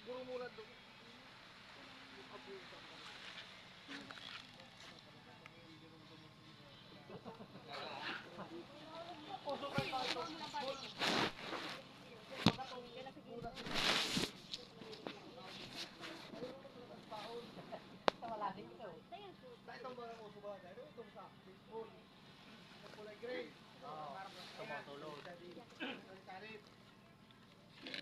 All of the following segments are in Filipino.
Puro mula doon. Puso ka pa ito. Itong barang uso ba? Itong sa baseball. Sa kulay gray. Tumutulog.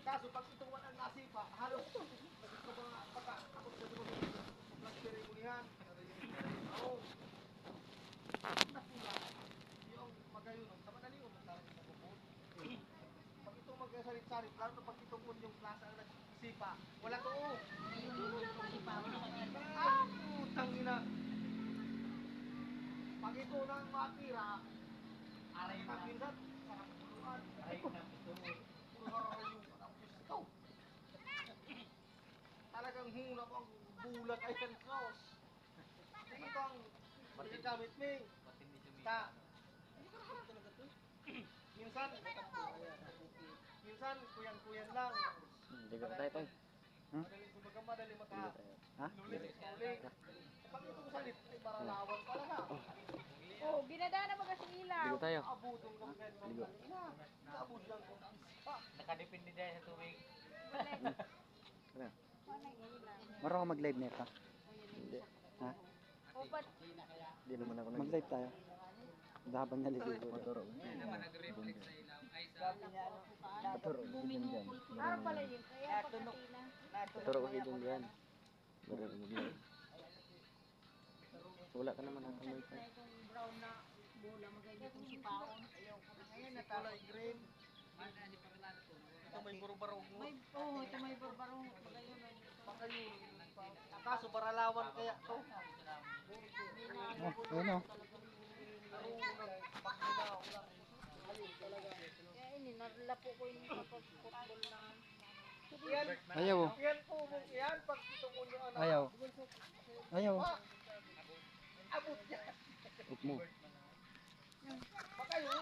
Kaso pag itong walang nasipa, halos ito mga baka ako sa dulo. Plastic mo niyan. Oo. Napula. Yung magayon, tama na niyo magsalit sa buko. Pag itong magsalit-salit, lalo na pag itong yung klasa na nagsipa, wala to. Putang ina. Pag ito nang matira, aray na minsan, sarap tuluan. Aray na ito. Talagang hula mo ang bulat ay ang sauce. Ito ang gamit mo. Ta. Minsan kuyan-kuyan lang. Hindi ko tayo tayo. Madali maka. Ha? Pag itong salit ay baralawan talaga. Oh, ginadaan na mga sa ilaw. Ligo tayo. Abutong kang ganyan. Abot lang ko. Nakadepende dahil sa tubig. Ano? Wala yung ilaw. Marunong ka mag-live nito? Hindi. Ha? Upat. Hindi naman ako mag-live tayo. Habang naliligo. Maturo. Nag-reflex sa ilaw. Ay sa... Maturo. Ah, pala yun. Kaya pagkatina. Maturo ko dyan dyan. Marunong mag-live. Wala ka naman ang kamay tayo. Itong brown na bola, maganda itong sipaon. Ngayon na kulay green. Ito may baro-baro mo. May, ito may barbaro. Magayon. Baka yun. Kaso baralawan kaya to. Oh, ayun o. Kaya ini, nalapo ko yung kapag-football na. Yan. Ayaw o. Yan po. Yan. Pag itong ulo ano. Ayaw. Ayaw. Abot yan. Up mo. Baka yun.